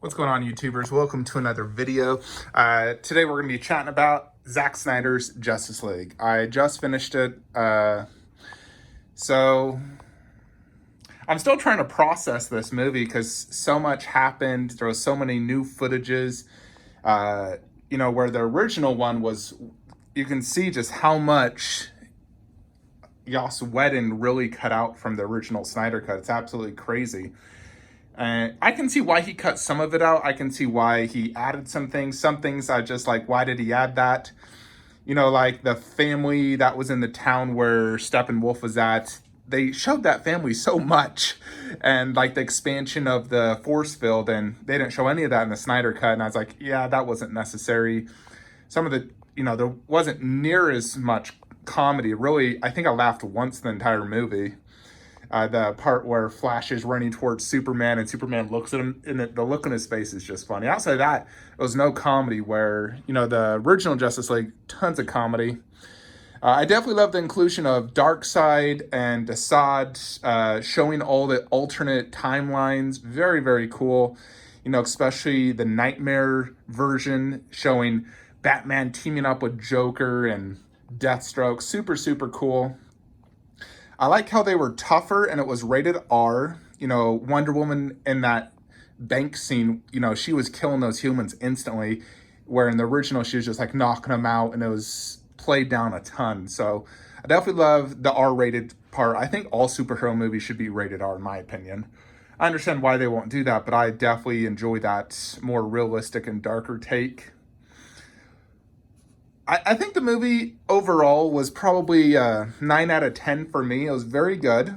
What's going on, YouTubers? Welcome to another video. Today we're going to be chatting about Zack Snyder's Justice League. I just finished it, so I'm still trying to process this movie because so much happened. There was so many new footages, where the original one was, you can see just how much Joss Whedon really cut out from the original Snyder cut. It's absolutely crazy. I can see why he cut some of it out. I can see why he added some things. Some things I just like, why did he add that? Like the family that was in the town where Steppenwolf was at. They showed that family so much. And like the expansion of the force field, and they didn't show any of that in the Snyder cut. And I was like, yeah, that wasn't necessary. Some of the, there wasn't near as much comedy. Really, I think I laughed once the entire movie. The part where Flash is running towards Superman and Superman looks at him, and the look on his face is just funny. Outside of that, it was no comedy where, the original Justice League, tons of comedy. I definitely love the inclusion of Darkseid and Assad, showing all the alternate timelines. Very, very cool. Especially the Nightmare version showing Batman teaming up with Joker and Deathstroke. Super, super cool. I like how they were tougher and it was rated R. Wonder Woman in that bank scene, she was killing those humans instantly, where in the original she was just like knocking them out, and it was played down a ton. So I definitely love the R-rated part. I think all superhero movies should be rated R in my opinion. I understand why they won't do that, but I definitely enjoy that more realistic and darker take. I think the movie overall was probably 9 out of 10 for me. It was very good.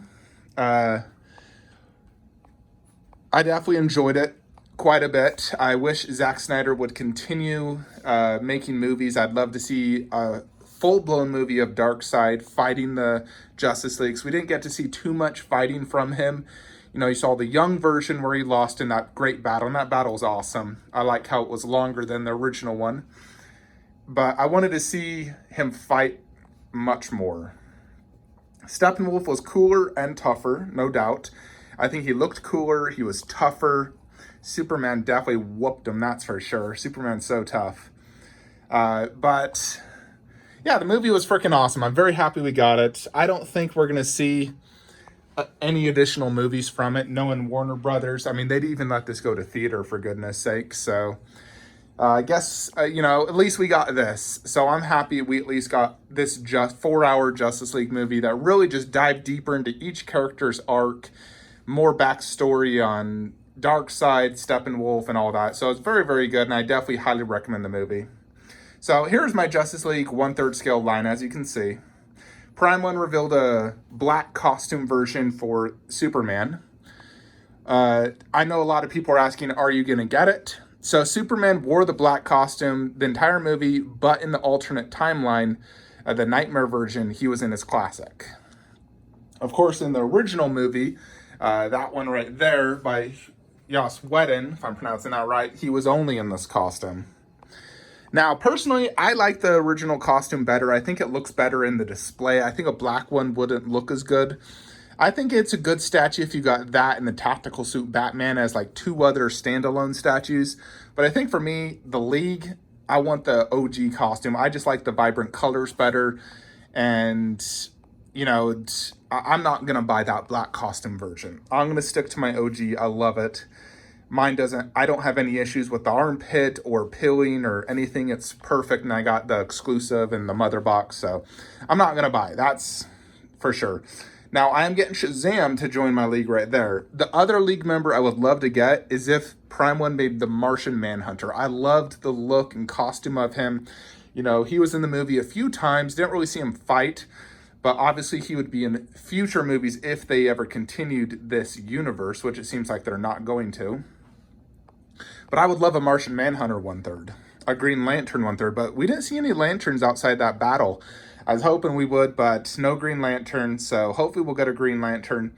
I definitely enjoyed it quite a bit. I wish Zack Snyder would continue making movies. I'd love to see a full-blown movie of Darkseid fighting the Justice League. We didn't get to see too much fighting from him. You saw the young version where he lost in that great battle, and that battle was awesome. I like how it was longer than the original one. But I wanted to see him fight much more. Steppenwolf was cooler and tougher, no doubt. I think he looked cooler. He was tougher. Superman definitely whooped him, that's for sure. Superman's so tough. But yeah, the movie was freaking awesome. I'm very happy we got it. I don't think we're going to see any additional movies from it. Knowing Warner Brothers, I mean, they'd even let this go to theater, for goodness sake. So I guess, at least we got this. So I'm happy we at least got this just 4-hour Justice League movie that really just dived deeper into each character's arc, more backstory on Darkseid, Steppenwolf, and all that. So it's very, very good, and I definitely highly recommend the movie. So here's my Justice League 1/3 scale line, as you can see. Prime One revealed a black costume version for Superman. I know a lot of people are asking, are you going to get it? So Superman wore the black costume the entire movie, but in the alternate timeline, the Nightmare version, he was in his classic. Of course, in the original movie, that one right there by Joss Whedon, if I'm pronouncing that right, he was only in this costume. Now, personally, I like the original costume better. I think it looks better in the display. I think a black one wouldn't look as good. I think it's a good statue if you got that and the tactical suit Batman as like two other standalone statues. But I think for me, the League, I want the OG costume. I just like the vibrant colors better. And, I'm not going to buy that black costume version. I'm going to stick to my OG. I love it. I don't have any issues with the armpit or pilling or anything. It's perfect. And I got the exclusive and the mother box. So I'm not going to buy it. That's for sure. Now, I am getting Shazam to join my league right there. The other league member I would love to get is if Prime One made the Martian Manhunter. I loved the look and costume of him. He was in the movie a few times. Didn't really see him fight. But obviously he would be in future movies if they ever continued this universe, which it seems like they're not going to. But I would love a Martian Manhunter 1/3. A Green Lantern 1/3. But we didn't see any lanterns outside that battle. I was hoping we would, but no Green Lantern, so hopefully we'll get a Green Lantern.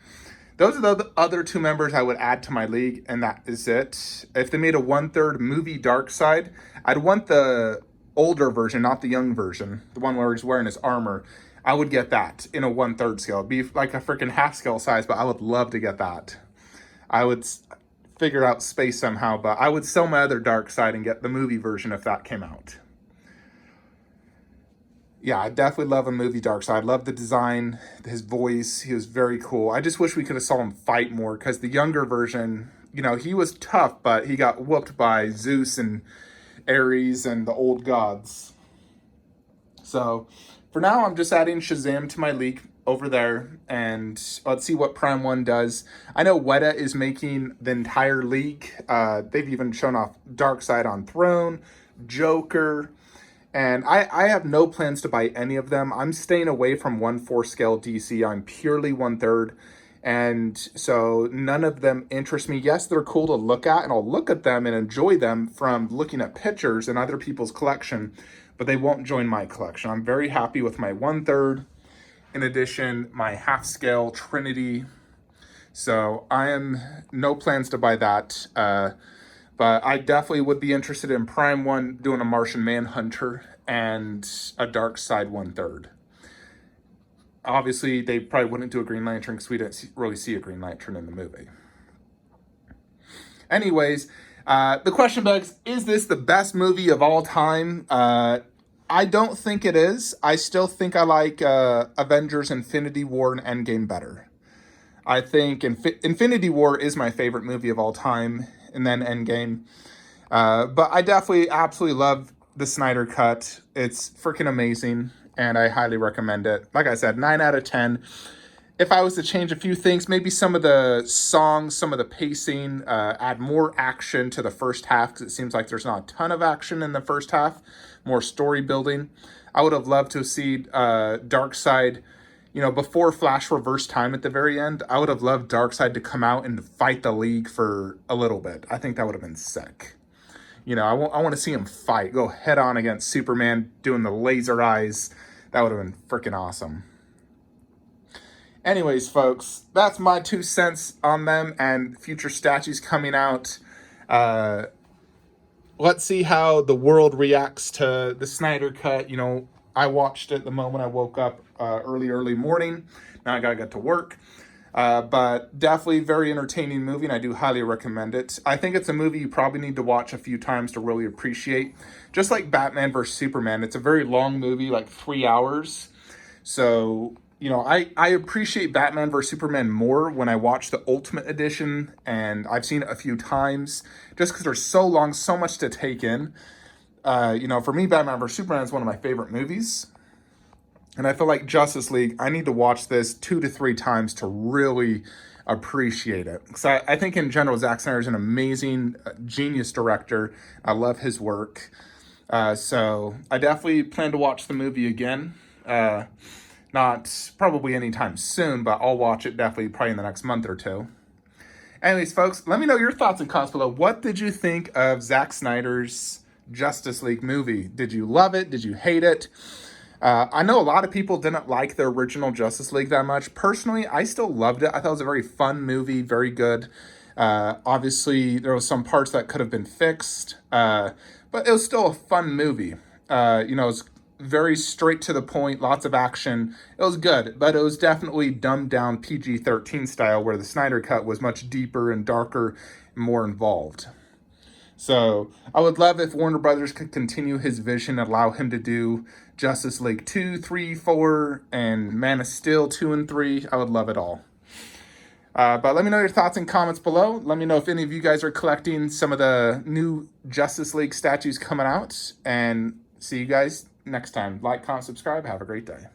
Those are the other two members I would add to my league, and that is it. If they made a 1/3 movie Darkseid, I'd want the older version, not the young version, the one where he's wearing his armor. I would get that in a 1/3 scale. It'd be like a freaking half scale size, but I would love to get that. I would figure out space somehow, but I would sell my other Darkseid and get the movie version if that came out. Yeah, I definitely love a movie Darkseid. Love the design, his voice. He was very cool. I just wish we could have saw him fight more, because the younger version, you know, he was tough, but he got whooped by Zeus and Ares and the old gods. So for now, I'm just adding Shazam to my league over there, and let's see what Prime 1 does. I know Weta is making the entire league. They've even shown off Darkseid on Throne, Joker, and I have no plans to buy any of them. I'm staying away from 1/4 scale DC. I'm purely 1/3. And so none of them interest me. Yes, they're cool to look at, and I'll look at them and enjoy them from looking at pictures in other people's collection, but they won't join my collection. I'm very happy with my 1/3. In addition, my half scale Trinity. So I am no plans to buy that. But I definitely would be interested in Prime 1 doing a Martian Manhunter and a Darkseid 1/3. Obviously, they probably wouldn't do a Green Lantern because we didn't really see a Green Lantern in the movie. Anyways, the question begs, is this the best movie of all time? I don't think it is. I still think I like Avengers Infinity War and Endgame better. I think Infinity War is my favorite movie of all time, and then Endgame. But I definitely absolutely love the Snyder Cut. It's freaking amazing, and I highly recommend it. Like I said, 9 out of 10. If I was to change a few things, maybe some of the songs, some of the pacing, add more action to the first half, because it seems like there's not a ton of action in the first half, more story building. I would have loved to see Darkseid, you know, before Flash reversed time at the very end. I would have loved Darkseid to come out and fight the League for a little bit. I think that would have been sick. You know, I want to see him fight, go head on against Superman, doing the laser eyes. That would have been freaking awesome. Anyways, folks, that's my 2 cents on them and future statues coming out. Let's see how the world reacts to the Snyder Cut. You know, I watched it the moment I woke up early morning. Now I gotta get to work. But definitely very entertaining movie, and I do highly recommend it. I think it's a movie you probably need to watch a few times to really appreciate. Just like Batman vs. Superman, it's a very long movie, like 3 hours. So, you know, I appreciate Batman vs. Superman more when I watch the Ultimate Edition, and I've seen it a few times, just because they're so long, so much to take in. You know, for me, Batman vs. Superman is one of my favorite movies. And I feel like Justice League, I need to watch this 2 to 3 times to really appreciate it. Because I think in general, Zack Snyder is an amazing, genius director. I love his work. So I definitely plan to watch the movie again. Not probably anytime soon, but I'll watch it definitely probably in the next month or two. Anyways, folks, let me know your thoughts and comments below. What did you think of Zack Snyder's Justice League movie? Did you love it? Did you hate it? I know a lot of people didn't like the original Justice League that much. Personally, I still loved it. I thought it was a very fun movie, very good. Obviously, there was some parts that could have been fixed, but it was still a fun movie. You know, it was very straight to the point, lots of action. It was good, but it was definitely dumbed down PG-13 style, where the Snyder Cut was much deeper and darker and more involved. So I would love if Warner Brothers could continue his vision and allow him to do Justice League 2, 3, 4, and Man of Steel 2 and 3. I would love it all. But let me know your thoughts and comments below. Let me know if any of you guys are collecting some of the new Justice League statues coming out. And see you guys next time. Like, comment, subscribe. Have a great day.